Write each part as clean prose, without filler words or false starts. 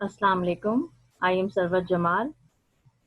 Assalamu alaikum. I am Sarwar Jamal.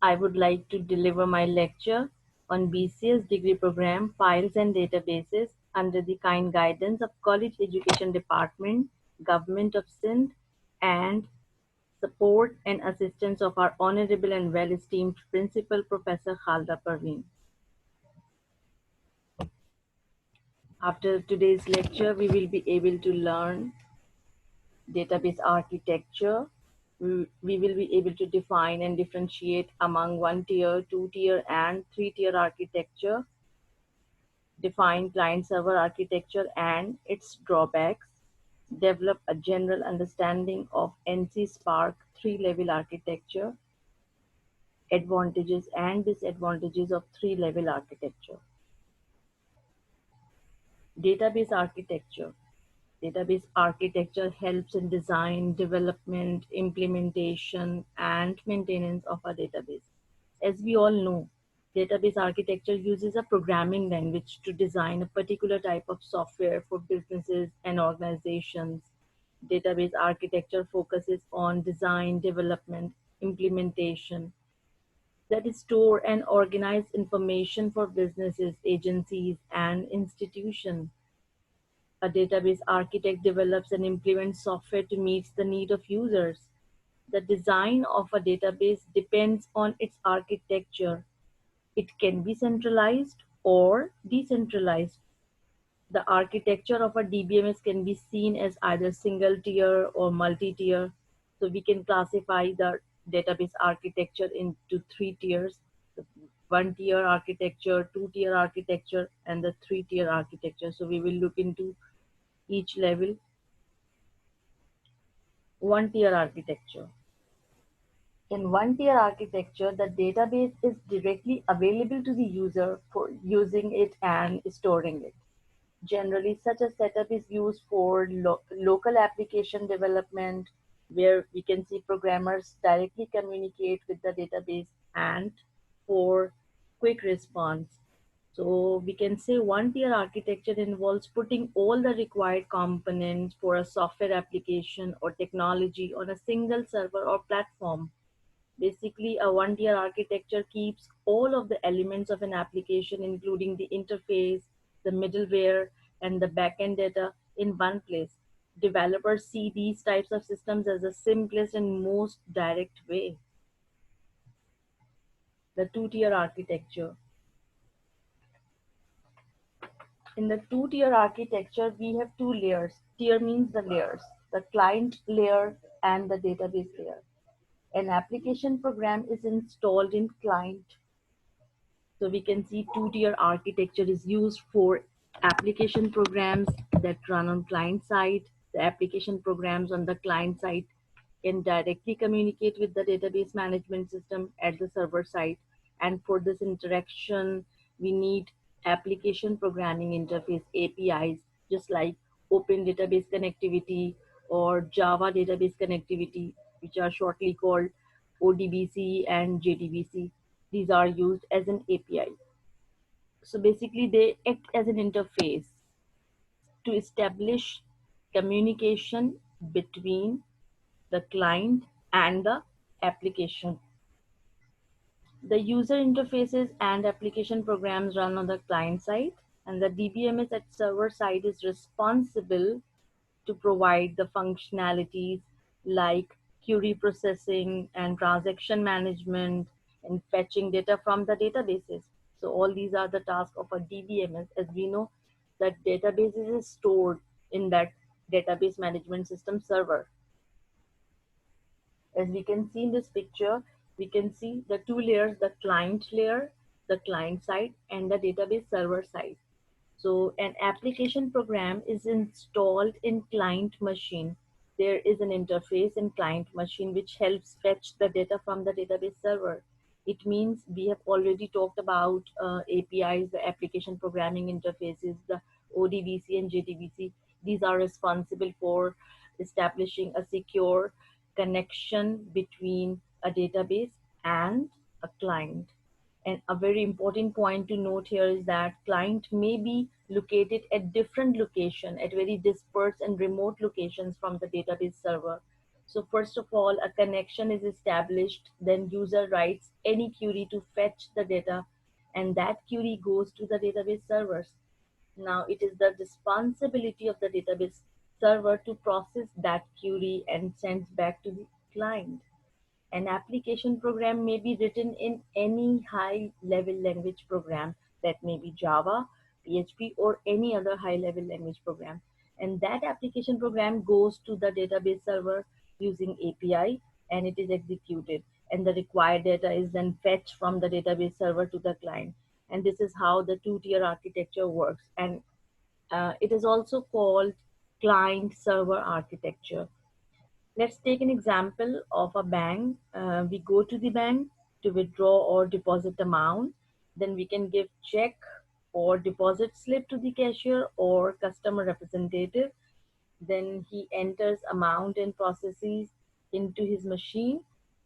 I would like to deliver my lecture on BCS degree program files and databases under the kind guidance of College Education Department, Government of Sindh, and support and assistance of our honorable and well-esteemed Principal Professor Khalda Parveen. After today's lecture, we will be able to learn database architecture. We will be able to define and differentiate among one-tier, two-tier, and three-tier architecture, define client-server architecture and its drawbacks, develop a general understanding of NC Spark three-level architecture, advantages and disadvantages of three-level architecture. Database architecture. Database architecture helps in design, development, implementation, and maintenance of a database. As we all know, database architecture uses a programming language to design a particular type of software for businesses and organizations. Database architecture focuses on design, development, implementation, that is store and organize information for businesses, agencies, and institutions. A database architect develops and implements software to meet the need of users. The design of a database depends on its architecture. It can be centralized or decentralized. The architecture of a DBMS can be seen as either single tier or multi-tier. So we can classify the database architecture into three tiers: the one tier architecture, two tier architecture, and the three tier architecture. So we will look into each level. One tier architecture. In one tier architecture, the database is directly available to the user for using it and storing it. Generally, such a setup is used for local application development, where we can see programmers directly communicate with the database, and for quick response. So we can say one tier architecture involves putting all the required components for a software application or technology on a single server or platform. Basically, a one-tier architecture keeps all of the elements of an application, including the interface, the middleware, and the backend data in one place. Developers see these types of systems as the simplest and most direct way. The two-tier architecture. In the two-tier architecture, we have two layers. Tier means the layers, the client layer and the database layer. An application program is installed in client. So we can see two-tier architecture is used for application programs that run on client side. The application programs on the client side can directly communicate with the database management system at the server side. And for this interaction, we need application programming interface APIs, just like Open Database Connectivity or Java Database Connectivity, which are shortly called ODBC and JDBC. These are used as an API. So basically, they act as an interface to establish communication between the client and the application. The user interfaces and application programs run on the client side, and the DBMS at server side is responsible to provide the functionalities like query processing and transaction management and fetching data from the databases. So all these are the tasks of a DBMS. As we know, that database is stored in that database management system server. As we can see in this picture, we can see the two layers: the client layer, the client side, and the database server side. So an application program is installed in client machine. There is an interface in client machine which helps fetch the data from the database server. It means we have already talked about APIs, the application programming interfaces, the ODBC and JDBC. These are responsible for establishing a secure connection between a database and a client. And a very important point to note here is that client may be located at different location, at very dispersed and remote locations from the database server. So first of all, a connection is established, then user writes any query to fetch the data, and that query goes to the database servers. Now it is the responsibility of the database server to process that query and sends back to the client. An application program may be written in any high-level language program, that may be Java, PHP, or any other high-level language program. And that application program goes to the database server using API, and it is executed. And the required data is then fetched from the database server to the client. And this is how the two-tier architecture works. And it is also called client-server architecture. Let's take an example of a bank. We go to the bank to withdraw or deposit amount. Then we can give check or deposit slip to the cashier or customer representative. Then he enters amount and processes into his machine.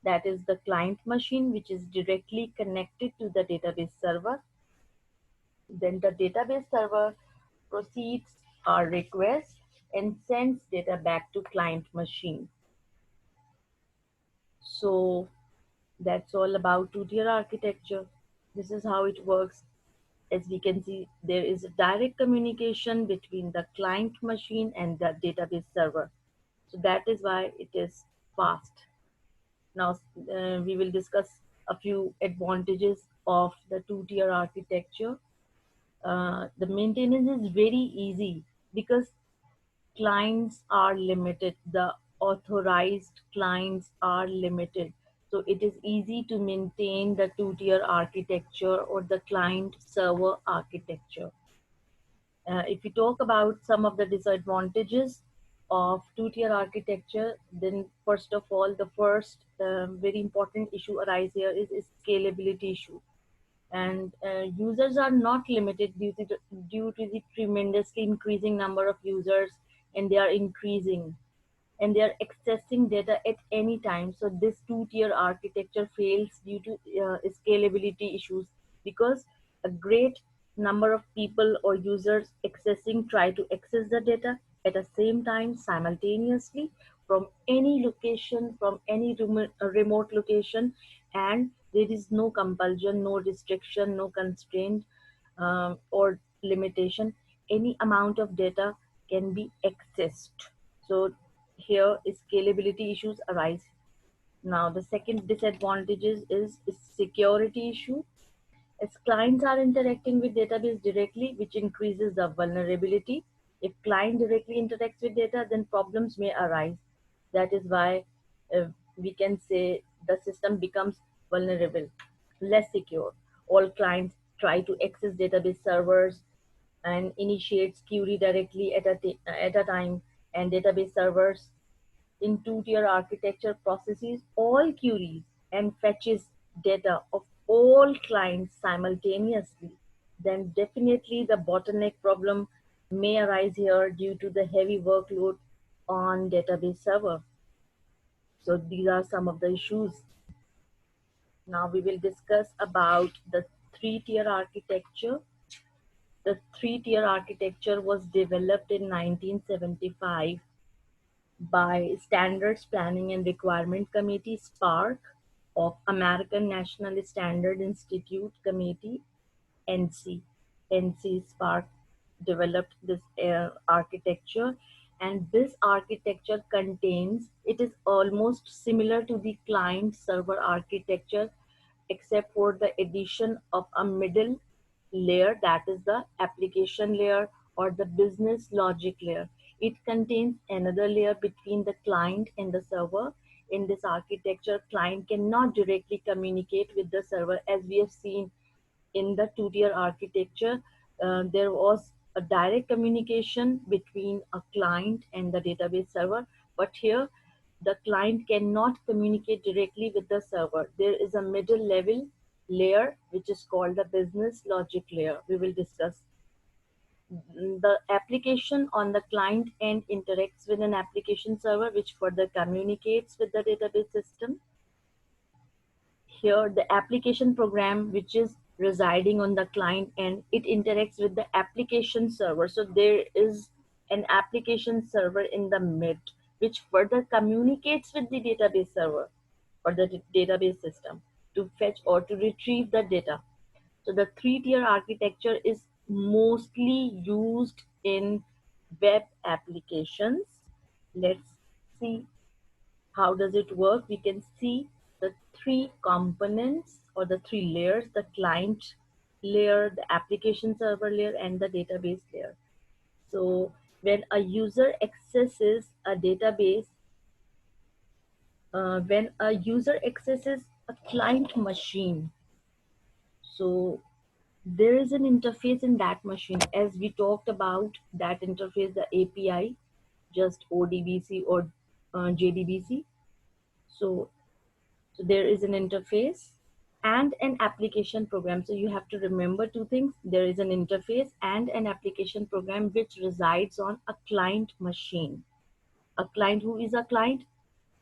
That is the client machine, which is directly connected to the database server. Then the database server proceeds our request and sends data back to client machine. So that's all about two-tier architecture. This is how it works. As we can see, there is a direct communication between the client machine and the database server. So that is why it is fast. Now we will discuss a few advantages of the two-tier architecture. The maintenance is very easy because clients are limited. The authorized clients are limited. So it is easy to maintain the two-tier architecture or the client server architecture. If we talk about some of the disadvantages of two-tier architecture, then first of all, the first very important issue arise here is scalability issue. And users are not limited due to the tremendously increasing number of users, and they are increasing and they are accessing data at any time. So this two-tier architecture fails due to scalability issues because a great number of people or users accessing try to access the data at the same time simultaneously from any location, from any remote location, and there is no compulsion, no restriction, no constraint or limitation. Any amount of data can be accessed. So here scalability issues arise. Now the second disadvantages is security issue. As clients are interacting with database directly, which increases the vulnerability. If client directly interacts with data, then problems may arise. That is why we can say the system becomes vulnerable, less secure. All clients try to access database servers and initiates query directly at a time, and database servers in two-tier architecture processes all queries and fetches data of all clients simultaneously, then definitely the bottleneck problem may arise here due to the heavy workload on database server. So these are some of the issues. Now we will discuss about the three-tier architecture. The three-tier architecture was developed in 1975 by Standards Planning and Requirement Committee (SPARC) of American National Standard Institute Committee (NC). NC SPARC developed this architecture, and this architecture contains, it is almost similar to the client server architecture except for the addition of a middle layer, that is the application layer or the business logic layer. It contains another layer between the client and the server. In this architecture, client cannot directly communicate with the server. As we have seen in the two-tier architecture, there was a direct communication between a client and the database server, but here the client cannot communicate directly with the server. There is a middle level layer which is called the business logic layer. We will discuss. The application on the client end interacts with an application server which further communicates with the database system. Here the application program which is residing on the client end, it interacts with the application server. So there is an application server in the mid which further communicates with the database server or the database system to fetch or to retrieve the data. So the three-tier architecture is mostly used in web applications. Let's see how does it work. We can see the three components or the three layers: the client layer, the application server layer, and the database layer. So when a user accesses a database, when a user accesses a client machine, so there is an interface in that machine. As we talked about that interface, the API, just ODBC or JDBC. So there is an interface and an application program. So you have to remember two things. There is an interface and an application program which resides on a client machine. A client, who is a client?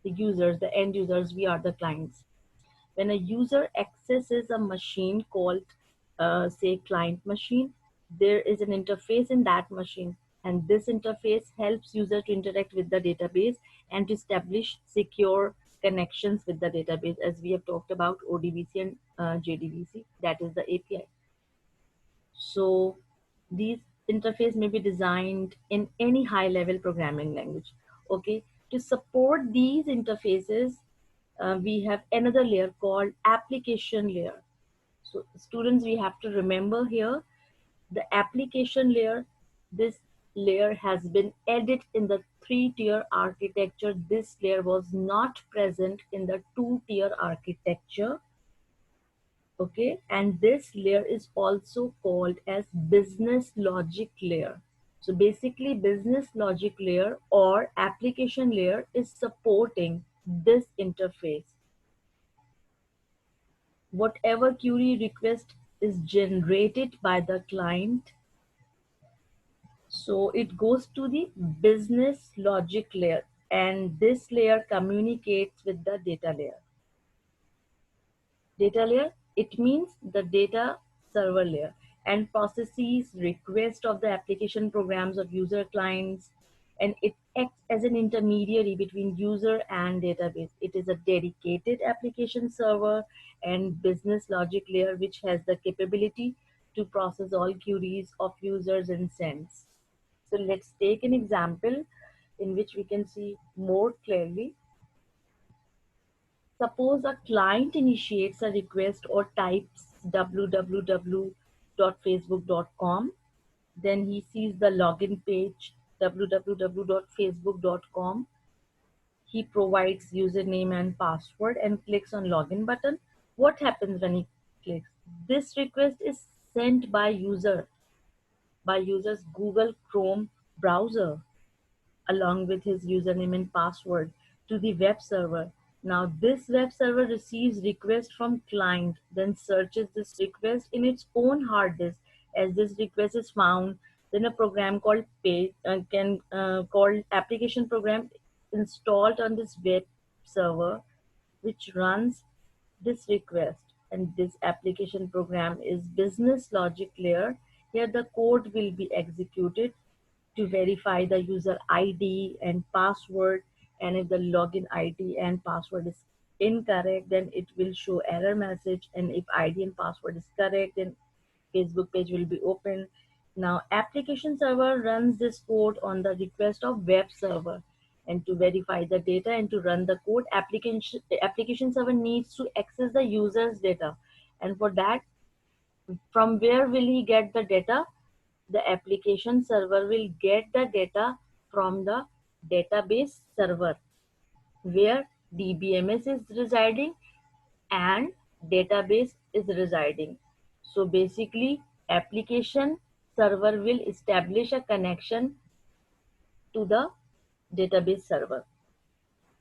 The users, the end users, we are the clients. When a user accesses a machine called, say, client machine, there is an interface in that machine. And this interface helps user to interact with the database and to establish secure connections with the database, as we have talked about ODBC and JDBC, that is the API. So these interface may be designed in any high level programming language. Okay, to support these interfaces, we have another layer called application layer. So students, we have to remember here the application layer. This layer has been added in the three-tier architecture. This layer was not present in the two-tier architecture. Okay, and this layer is also called as business logic layer. So basically, business logic layer or application layer is supporting this interface. Whatever query request is generated by the client, so it goes to the business logic layer, and this layer communicates with the data layer. Data layer, it means the data server layer, and processes request of the application programs of user clients, and it acts as an intermediary between user and database. It is a dedicated application server and business logic layer which has the capability to process all queries of users and sends. So let's take an example in which we can see more clearly. Suppose a client initiates a request or types www.facebook.com. Then he sees the login page www.facebook.com. He provides username and password and clicks on login button. What happens when he clicks? This request is sent by user's Google Chrome browser along with his username and password to the web server. Now this web server receives request from client, then searches this request in its own hard disk. As this request is found, then a program called called application program installed on this web server, which runs this request. And this application program is business logic layer. Here the code will be executed to verify the user ID and password, and if the login ID and password is incorrect, then it will show error message, and if ID and password is correct, then Facebook page will be open. Now application server runs this code on the request of web server, and to verify the data and to run the code, application server needs to access the user's data. And for that, from where will he get the data? The application server will get the data from the database server where DBMS is residing and database is residing. So basically, application server will establish a connection to the database server.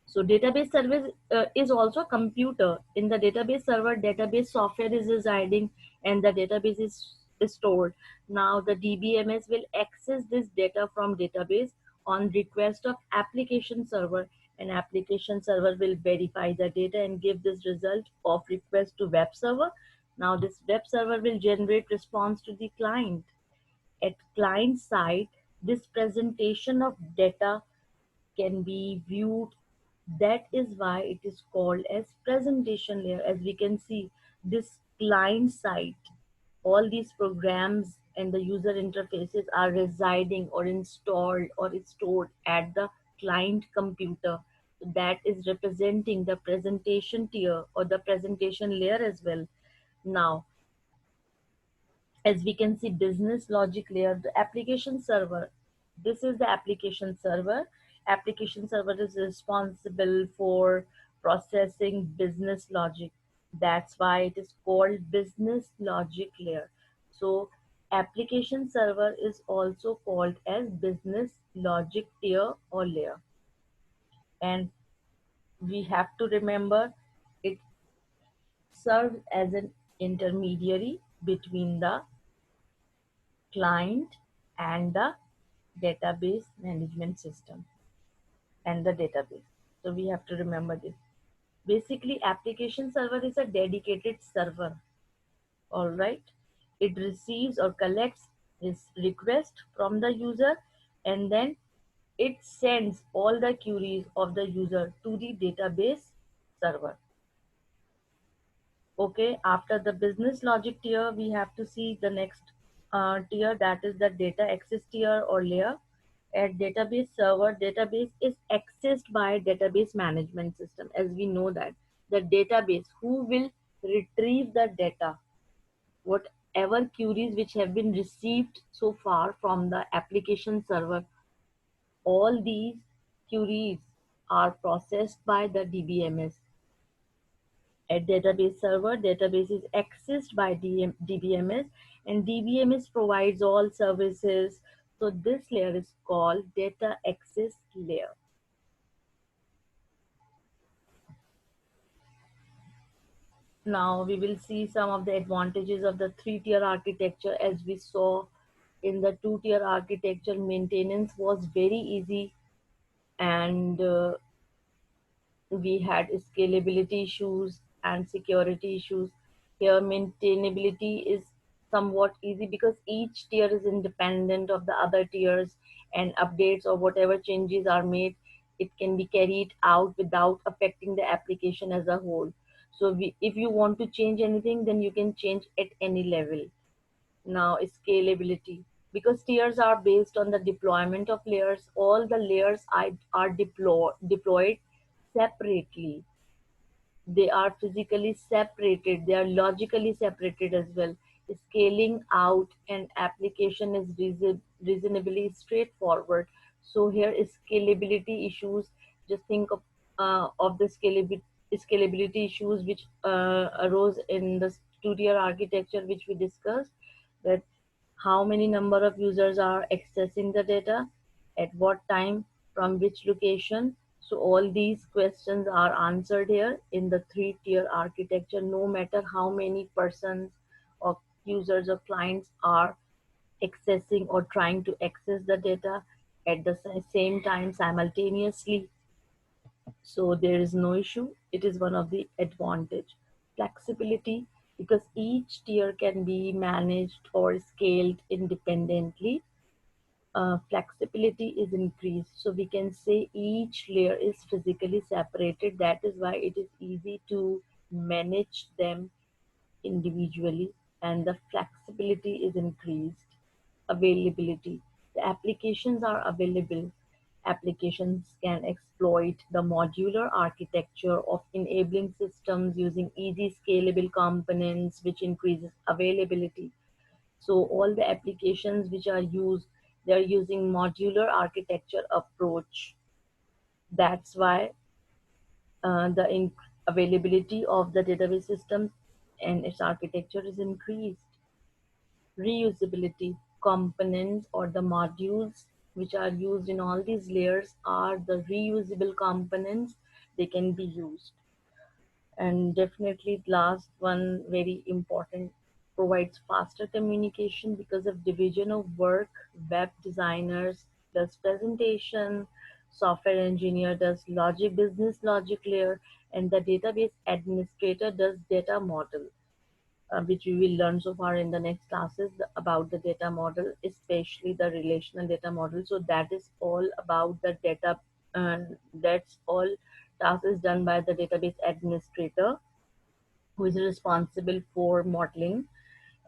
So database service is also a computer. In the database server, database software is residing and the database is stored. Now the DBMS will access this data from database on request of application server, and application server will verify the data and give this result of request to web server. Now this web server will generate response to the client. At client side, this presentation of data can be viewed. That is why it is called as presentation layer. As we can see, this client side, all these programs and the user interfaces are residing or installed or stored at the client computer. That is representing the presentation tier or the presentation layer as well. Now, as we can see, business logic layer, the application server, this is the application server is responsible for processing business logic. That's why it is called business logic layer. So application server is also called as business logic tier or layer. And we have to remember, it serves as an intermediary between the client and the database management system and the database. So we have to remember this. Basically, application server is a dedicated server. All right. It receives or collects this request from the user, and then it sends all the queries of the user to the database server. Okay, after the business logic tier, we have to see the next tier, that is the data access tier or layer. At database server, database is accessed by database management system. As we know that the database who will retrieve the data, whatever queries which have been received so far from the application server, all these queries are processed by the DBMS. At database server, database is accessed by DBMS, and DBMS provides all services. So this layer is called data access layer. Now we will see some of the advantages of the three-tier architecture. As we saw in the two-tier architecture, maintenance was very easy, and we had scalability issues and security issues. Here, maintainability is somewhat easy because each tier is independent of the other tiers, and updates or whatever changes are made, it can be carried out without affecting the application as a whole. So, if you want to change anything, then you can change at any level. Now, scalability. Because tiers are based on the deployment of layers, all the layers are deployed separately. They are physically separated, they are logically separated as well. Scaling out an application is reasonably straightforward. So here is scalability issues. Just think of the scalability issues which arose in the two-tier architecture which we discussed, that how many number of users are accessing the data, at what time, from which location. So all these questions are answered here in the three-tier architecture. No matter how many persons or users or clients are accessing or trying to access the data at the same time simultaneously, so there is no issue. It is one of the advantage. Flexibility, because each tier can be managed or scaled independently. Flexibility is increased. So we can say each layer is physically separated. That is why it is easy to manage them individually, and the flexibility is increased. Availability. The applications are available. Applications can exploit the modular architecture of enabling systems using easy scalable components, which increases availability. So all the applications which are used, they're using modular architecture approach. That's why the availability of the database system and its architecture is increased. Reusability, components or the modules which are used in all these layers are the reusable components. They can be used. And definitely last one, very important, provides faster communication because of division of work. Web designers does presentation, software engineer does logic, business logic layer, and the database administrator does data model, which we will learn so far in the next classes about the data model, especially the relational data model. So that is all about the data That's all task is done by the database administrator, who is responsible for modeling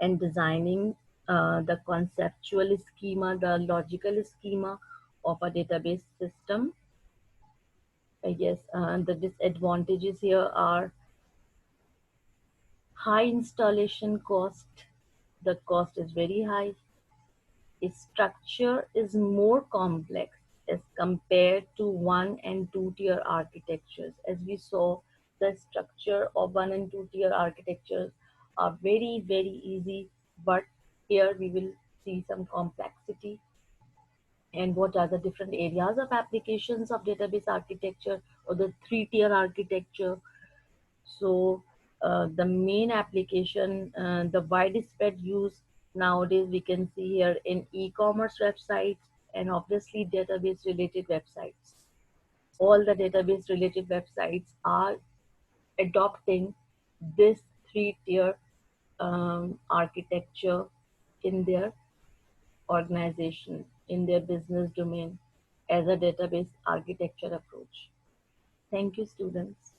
and designing the conceptual schema, the logical schema of a database system. Yes, the disadvantages here are high installation cost. The cost is very high. Its structure is more complex as compared to one and two tier architectures. As we saw, the structure of one and two tier architectures are very, very easy, but here we will see some complexity and what are the different areas of applications of database architecture or the three-tier architecture. So the main application, the widespread use nowadays we can see here in e-commerce websites and obviously database related websites. All the database related websites are adopting this three-tier architecture in their organization, in their business domain as a database architecture approach. Thank you, students.